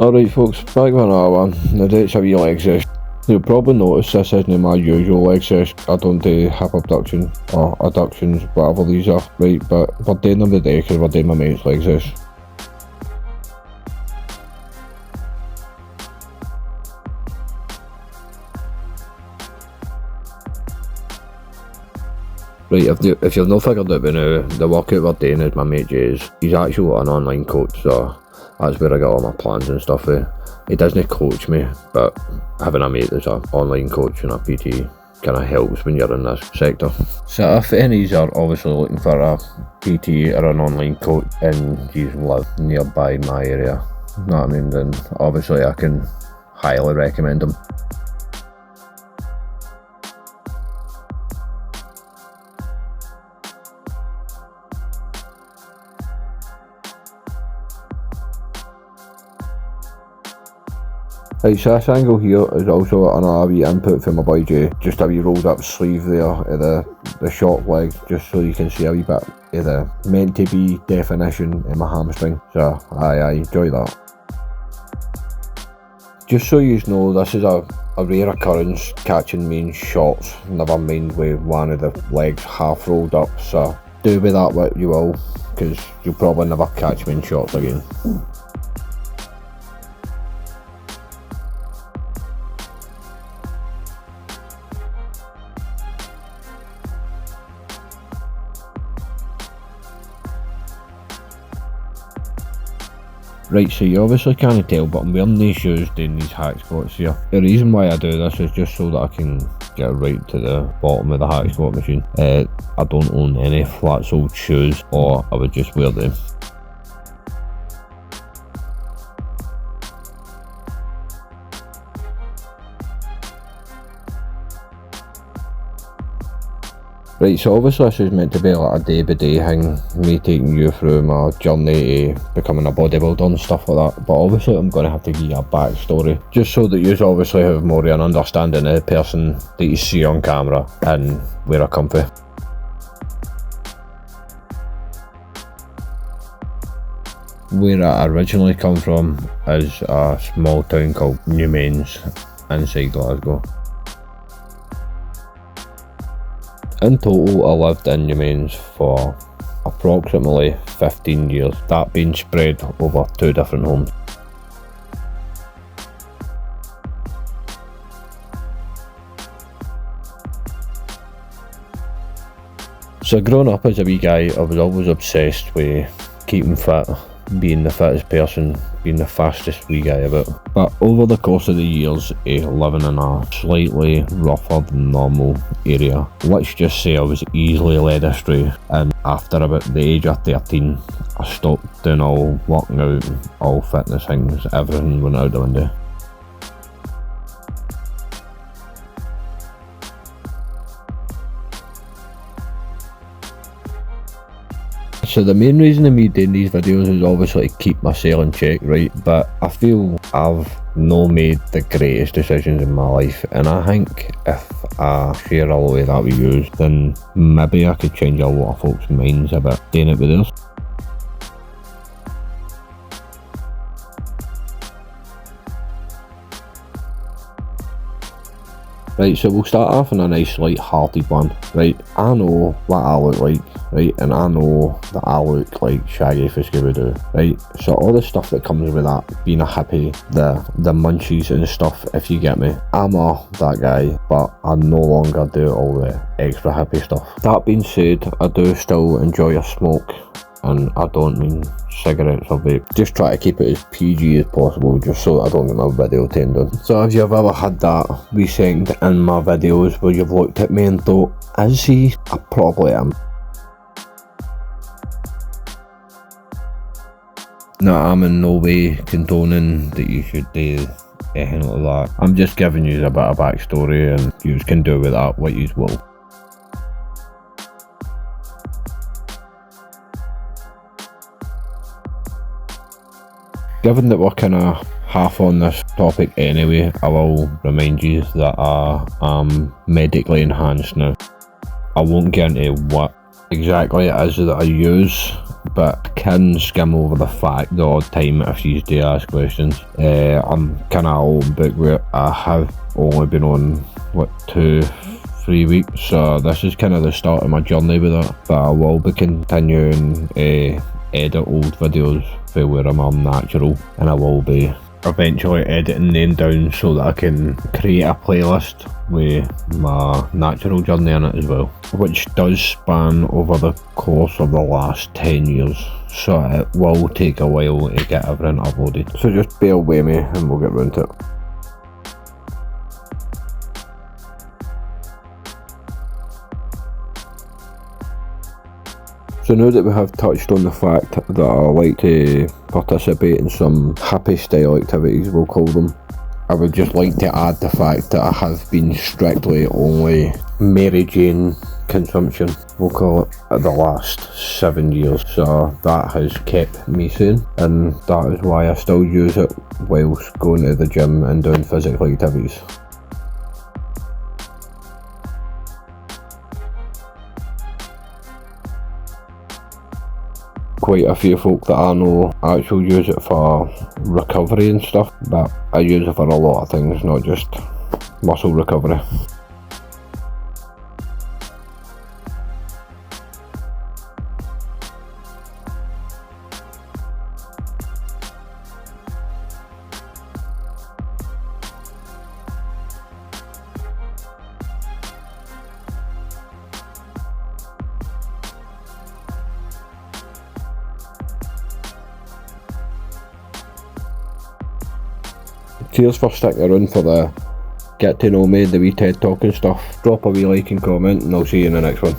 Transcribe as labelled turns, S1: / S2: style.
S1: Alright folks, back with another one. Now it's a wee leg session. You'll probably notice this isn't my usual leg session. I don't do hip abduction or adductions, whatever these are, right, but we're doing them today because we're doing my mate's leg session. Right, if you've not figured out by now, the workout we're doing is my mate Jay's. He's actually an online coach, so that's where I get all my plans and stuff with. He doesn't coach me, but having a mate that's an online coach and a PT kind of helps when you're in this sector. So if any of you are obviously looking for a PT or an online coach and you live nearby my area, you know what I mean, then obviously I can highly recommend them. Right, so this angle here is also another wee input from my boy Jay, just a wee rolled up sleeve there of the short leg, just so you can see a wee bit of the meant to be definition in my hamstring, so I enjoy that. Just so you know, this is a rare occurrence catching me in shorts, never mind with one of the legs half rolled up, so do with that what you will, because you'll probably never catch me in shorts again. Right, so you obviously can't tell, but I'm wearing these shoes doing these hack squats here. The reason why I do this is just so that I can get right to the bottom of the hack squat machine. I don't own any flat soled shoes, or I would just wear them. Right, so obviously this is meant to be like a day-by-day thing, me taking you through my journey to becoming a bodybuilder and stuff like that, but obviously I'm going to have to give you a backstory, just so that you obviously have more of an understanding of the person that you see on camera and where I come from. Where I originally come from is a small town called Newmains inside Glasgow. In total, I lived in Newmains for approximately 15 years, that being spread over 2 different homes. So growing up as a wee guy, I was always obsessed with keeping fit, being the fittest person, being the fastest wee guy about. But over the course of the years living in a slightly rougher than normal area, let's just say I was easily led astray, and after about the age of 13 I stopped doing all working out, all fitness things, everything went out the window. So the main reason of me doing these videos is obviously to keep myself in check, right? But I feel I've not made the greatest decisions in my life, and I think if I share all the way that we use, then maybe I could change a lot of folks' minds about doing it with theirs. Right, so we'll start off on a nice light-hearted one, right? I know what I look like, right? And I know that I look like Shaggy for Scooby-Doo, right? So all the stuff that comes with that, being a hippie, the munchies and stuff, if you get me. I'm that guy, but I no longer do all the extra hippie stuff. That being said, I do still enjoy a smoke, and I don't mean cigarettes or vape. Just try to keep it as PG as possible, just so I don't get my video tamed on. So if you've ever had that wee second in my videos where you've looked at me and thought, is he? I probably am. No, I'm in no way condoning that you should do anything like that. I'm just giving you a bit of backstory, and you can do with that what you will. Given that we're kind of half on this topic anyway, I will remind you that I am medically enhanced now. I won't get into what exactly it is that I use, but I can skim over the fact the odd time if you do ask questions. I'm kind of open book where I have only been on, what, 2-3 weeks, so this is kind of the start of my journey with it, but I will be continuing edit old videos for where I'm natural, and I will be eventually editing them down so that I can create a playlist with my natural journey in it as well, which does span over the course of the last 10 years, so it will take a while to get everything uploaded, so just bear with me and we'll get round to it. So now that we have touched on the fact that I like to participate in some happy style activities, we'll call them, I would just like to add the fact that I have been strictly only Mary Jane consumption, we'll call it, the last 7 years. So that has kept me sane, and that is why I still use it whilst going to the gym and doing physical activities. Quite a few folk that I know actually use it for recovery and stuff, but I use it for a lot of things, not just muscle recovery. Cheers for sticking around for the get to know me, the wee TED talk and stuff. Drop a wee like and comment, and I'll see you in the next one.